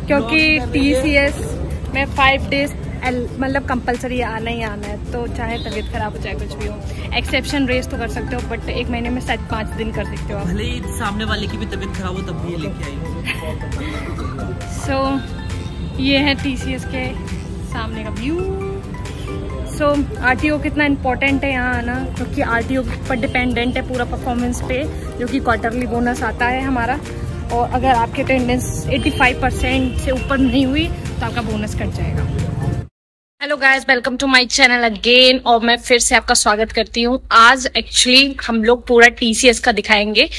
क्योंकि TCS में 5 days मतलब कंपलसरी आना ही आना है, तो चाहे तबीयत खराब हो चाहे कुछ भी हो, एक्सेप्शन रेस तो कर सकते हो, बट 1 महीने में 5 दिन कर सकते हो आप। भले ही सामने वाले की भी तबीयत खराब हो तब भी ये लेके आएंगे। सो ये है TCS के सामने का व्यू। सो RTO कितना इम्पोर्टेंट है यहाँ आना, क्योंकि RTO पर डिपेंडेंट है पूरा परफॉर्मेंस पे, जो कि क्वार्टरली बोनस आता है हमारा, और अगर आपकी अटेंडेंस 85% से ऊपर नहीं हुई तो आपका बोनस कट जाएगा। Hello guys, welcome to my channel again, और मैं फिर से आपका स्वागत करती हूँ। आज एक्चुअली हम लोग पूरा TCS का दिखाएंगे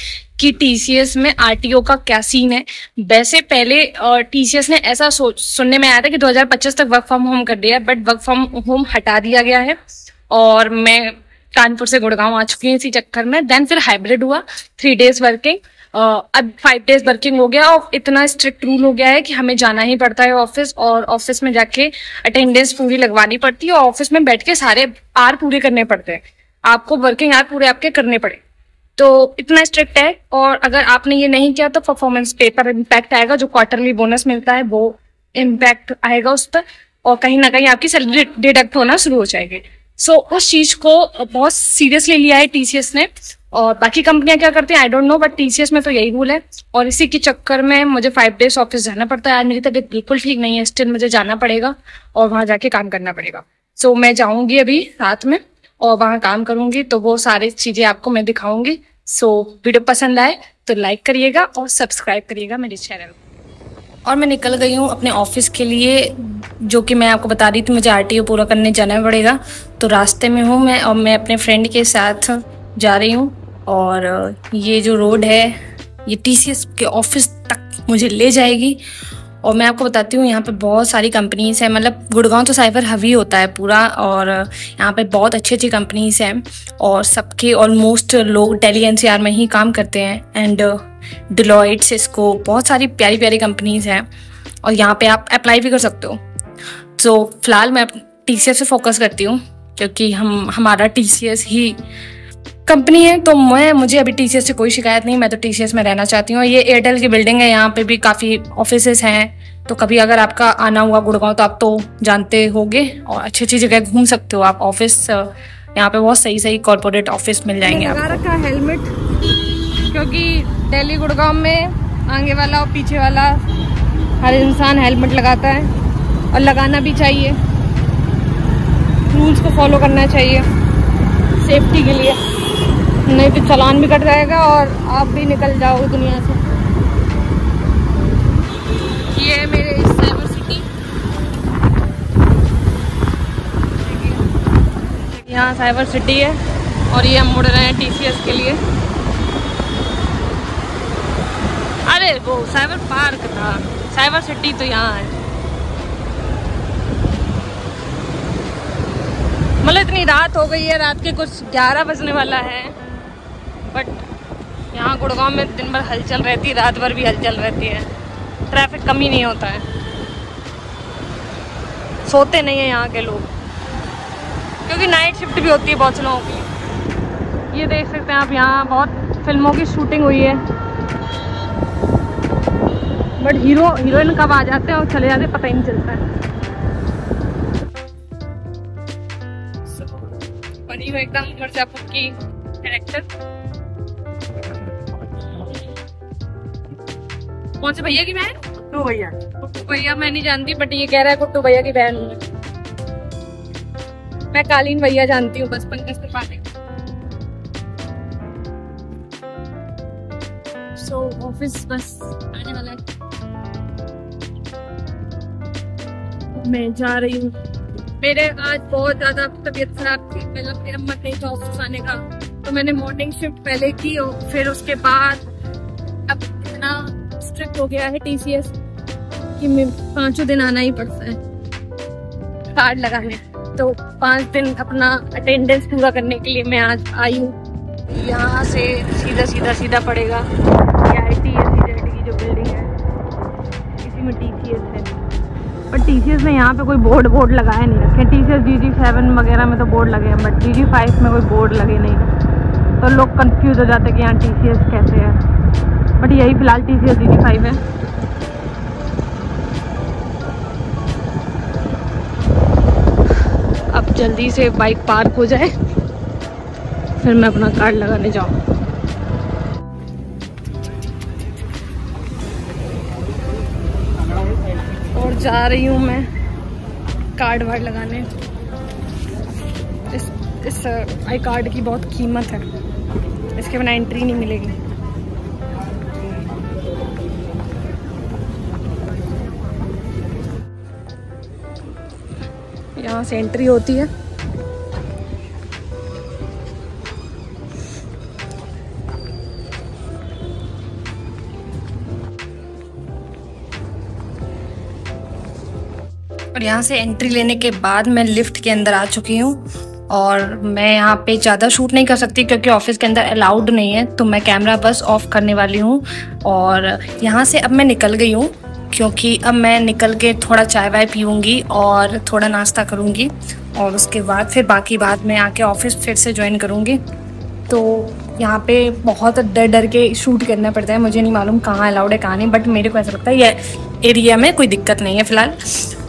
कि TCS में RTO का क्या सीन है। वैसे पहले TCS ने ऐसा सुनने में आया था कि 2025 तक वर्क फ्रॉम होम कर दिया, बट वर्क फ्रॉम होम हटा दिया गया है, और मैं कानपुर से गुड़गांव आ चुकी हूँ इसी चक्कर में। देन फिर हाइब्रिड हुआ, 3 डेज वर्किंग, अब 5 डेज वर्किंग हो गया, और इतना स्ट्रिक्ट रूल हो गया है कि हमें जाना ही पड़ता है ऑफिस, और ऑफिस में जाके अटेंडेंस पूरी लगवानी पड़ती है, और ऑफिस में बैठ के सारे आर पूरे करने पड़ते हैं, आपको वर्किंग आर पूरे आपके करने पड़े। तो इतना स्ट्रिक्ट है, और अगर आपने ये नहीं किया तो परफॉर्मेंस पे पर इम्पैक्ट आएगा, जो क्वार्टरली बोनस मिलता है वो इम्पैक्ट आएगा उस पर, और कहीं ना कहीं आपकी सैलरी डिडक्ट होना शुरू हो जाएगी। सो उस चीज को बहुत सीरियसली लिया है TCS ने, और बाकी कंपनियां क्या करती हैं I don't know, but TCS में तो यही रूल है, और इसी के चक्कर में मुझे 5 डेज ऑफिस जाना पड़ता है। आज मेरी तबीयत बिल्कुल ठीक नहीं है, स्टिल मुझे जाना पड़ेगा और वहां जाके काम करना पड़ेगा। सो मैं जाऊंगी अभी रात में और वहां काम करूंगी, तो वो सारी चीजें आपको मैं दिखाऊंगी। सो वीडियो पसंद आए तो लाइक करिएगा और सब्सक्राइब करिएगा मेरे चैनल को। और मैं निकल गई हूँ अपने ऑफिस के लिए, जो कि मैं आपको बता रही थी मुझे RTO पूरा करने जाना पड़ेगा, तो रास्ते में हूँ मैं, और मैं अपने फ्रेंड के साथ जा रही हूँ। और ये जो रोड है ये TCS के ऑफिस तक मुझे ले जाएगी। और मैं आपको बताती हूँ यहाँ पे बहुत सारी कंपनीज हैं, मतलब गुड़गांव तो साइबर हब ही होता है पूरा, और यहाँ पे बहुत अच्छी अच्छी कंपनीज हैं, और सबके ऑलमोस्ट लोग दिल्ली NCR में ही काम करते हैं, एंड डिलॉयट, सिस्को, बहुत सारी प्यारी प्यारी कंपनीज हैं, और यहाँ पे आप अप्लाई भी कर सकते हो। तो फिलहाल मैं TCS से फोकस करती हूँ, क्योंकि हमारा TCS ही कंपनी है, तो मुझे अभी TCS से कोई शिकायत नहीं, मैं तो TCS में रहना चाहती हूँ। ये एयरटेल की बिल्डिंग है, यहाँ पे भी काफ़ी ऑफिसेस हैं, तो कभी अगर आपका आना हुआ गुड़गांव तो आप तो जानते होंगे, और अच्छी अच्छी जगह घूम सकते हो आप। ऑफिस यहाँ पे बहुत सही सही कॉर्पोरेट ऑफिस मिल जाएंगे आपको। लगा रखा हेलमेट, क्योंकि दिल्ली गुड़गांव में आगे वाला और पीछे वाला हर इंसान हेलमेट लगाता है, और लगाना भी चाहिए, रूल्स को फॉलो करना चाहिए सेफ्टी के लिए, नहीं तो चालान भी कट जाएगा और आप भी निकल जाओगे दुनिया से। ये है मेरे साइबर सिटी, यहाँ साइबर सिटी है, और ये हम मुड़ रहे हैं TCS के लिए। अरे वो साइबर पार्क था, साइबर सिटी तो यहाँ है। मतलब इतनी रात हो गई है, रात के कुछ 11 बजने वाला है, बट यहाँ गुड़गांव में दिन भर हलचल रहती है, रात भर भी हलचल रहती है, ट्रैफिक कम ही नहीं होता है, सोते नहीं है यहाँ के लोग, क्योंकि नाइट शिफ्ट भी होती है बहुत से लोगों की। ये देख सकते हैं आप, यहाँ बहुत फिल्मों की शूटिंग हुई है, बट हीरोइन कब आ जाते हैं और चले जाते हैं पता ही नहीं चलता है। बनी हो एकदम मिर्जापुर की कैरेक्टर। कौन से भैया की बहन? कुट्टू भैया। कुट्टू भैया मैं नहीं जानती, बट ये कह रहा है कुट्टू भैया की बहन हूँ मैं। कालीन भैया जानती हूँ बस, पंकज त्रिपाठी। सो ऑफिस बस आने वाला है, मैं जा रही हूँ। मेरे आज बहुत ज्यादा तबीयत खराब थी, मतलब मेरा मन नहीं था ऑफिस आने का, तो मैंने मॉर्निंग शिफ्ट पहले की, और फिर उसके बाद अब इतना स्ट्रिक्ट हो गया है TCS कि 5 दिन आना ही पड़ता है कार्ड लगाने, तो 5 दिन अपना अटेंडेंस पूरा करने के लिए मैं आज आई हूँ। यहाँ से सीधा पड़ेगा IIT SEZ की जो बिल्डिंग है, इसी में TCS है, पर TCS ने यहाँ पे कोई बोर्ड लगाया नहीं रखे। TCS GG7 वगैरह में तो बोर्ड लगे हैं, बट GG5 में कोई बोर्ड लगे नहीं, तो लोग कंफ्यूज हो जाते हैं कि यहाँ TCS कैसे है, बट यही फिलहाल TCS GG5 है। जल्दी से बाइक पार्क हो जाए फिर मैं अपना कार्ड लगाने जाऊँ। और जा रही हूँ मैं कार्ड वार्ड लगाने। इस आई कार्ड की बहुत कीमत है, इसके बिना एंट्री नहीं मिलेगी। यहाँ से एंट्री होती है। और यहाँ से एंट्री लेने के बाद मैं लिफ्ट के अंदर आ चुकी हूँ और मैं यहाँ पे ज़्यादा शूट नहीं कर सकती क्योंकि ऑफिस के अंदर अलाउड नहीं है, तो मैं कैमरा बस ऑफ करने वाली हूँ। और यहाँ से अब मैं निकल गई हूँ क्योंकि अब मैं निकल के थोड़ा चाय वाय पीऊँगी और थोड़ा नाश्ता करूँगी और उसके बाद फिर बाकी बात मैं आके ऑफिस फिर से ज्वाइन करूँगी। तो यहाँ पे बहुत डर डर के शूट करना पड़ता है, मुझे नहीं मालूम कहाँ अलाउड है कहाँ नहीं, बट मेरे को ऐसा लगता है ये एरिया में कोई दिक्कत नहीं है फ़िलहाल।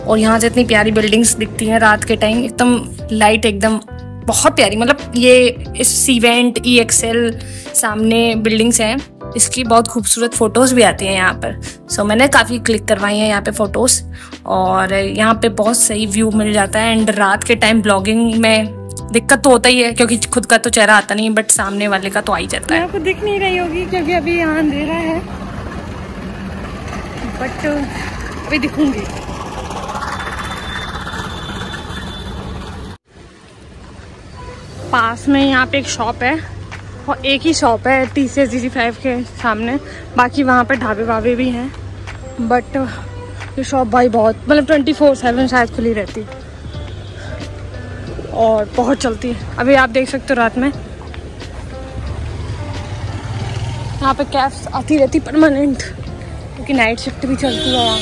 और यहाँ से इतनी प्यारी बिल्डिंग्स दिखती हैं रात के टाइम, एकदम लाइट, एकदम बहुत प्यारी। मतलब ये इस सीवेंट EXL सामने बिल्डिंग्स हैं, इसकी बहुत खूबसूरत फ़ोटोज़ भी आती हैं यहाँ पर। सो मैंने काफ़ी क्लिक करवाई हैं यहाँ पे फ़ोटोज़ और यहाँ पे बहुत सही व्यू मिल जाता है। एंड रात के टाइम ब्लॉगिंग में दिक्कत तो होता ही है क्योंकि खुद का तो चेहरा आता नहीं है, बट सामने वाले का तो आ ही जाता है। आपको दिख नहीं रही होगी क्योंकि अभी यहाँ अंधेरा है, बट अभी दिखूंगी। पास में यहाँ पे एक शॉप है और एक ही शॉप है TCS DC5 के सामने, बाकी वहाँ पे ढाबे वाबे भी हैं, बट ये शॉप भाई बहुत मतलब 24/7 शायद खुली रहती है और बहुत चलती है। अभी आप देख सकते हो रात में यहाँ पे कैब्स आती रहती परमानेंट क्योंकि नाइट शिफ्ट भी चलती है यहाँ।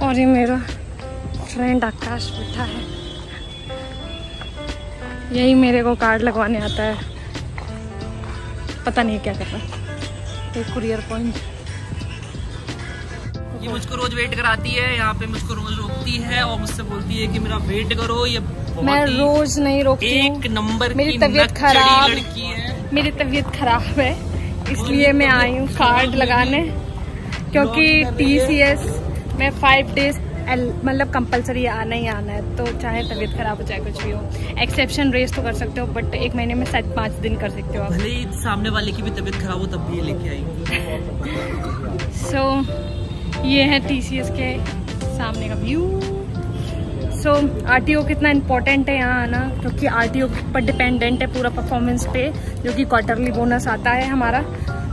और ये मेरा फ्रेंड आकाश बैठा है, यही मेरे को कार्ड लगवाने आता है, पता नहीं क्या कर रहा है। एक कुरियर पॉइंट, ये मुझको रोज वेट कराती है, यहाँ पे मुझको रोज रोकती है और मुझसे बोलती है कि मेरा वेट करो। ये मैं रोज नहीं रोकती, एक नंबर मेरी की तबीयत खराब लड़की है, मेरी तबीयत खराब है इसलिए मैं आई हूँ कार्ड लगाने, क्योंकि TCS में 5 डेज मतलब कंपलसरी आना ही आना है, तो चाहे तबीयत खराब हो चाहे कुछ भी हो। एक्सेप्शन रेस तो कर सकते हो बट एक महीने में 7-5 दिन कर सकते हो। भले ही सामने वाले की भी तबीयत खराब हो तब भी ये लेके आएंगे। सो ये है TCS के सामने का व्यू। सो RTO कितना इम्पोर्टेंट है यहाँ आना, क्योंकि RTO पर डिपेंडेंट है पूरा परफॉर्मेंस पे, जो कि क्वार्टरली बोनस आता है हमारा।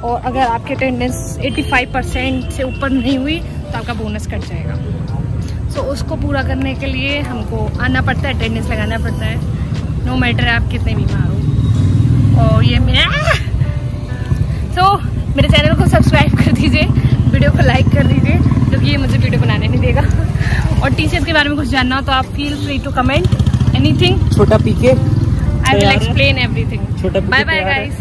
और अगर आपकी अटेंडेंस 85% से ऊपर नहीं हुई तो आपका बोनस कट जाएगा। सो उसको पूरा करने के लिए हमको आना पड़ता है, अटेंडेंस लगाना पड़ता है, नो मैटर आप कितने बीमार हो। और ये मेरे चैनल को सब्सक्राइब कर दीजिए, वीडियो को लाइक कर दीजिए क्योंकि ये मुझे वीडियो बनाने नहीं देगा। और TCS के बारे में कुछ जानना हो तो आप feel free to comment anything. छोटा PK I will explain everything. Bye bye guys.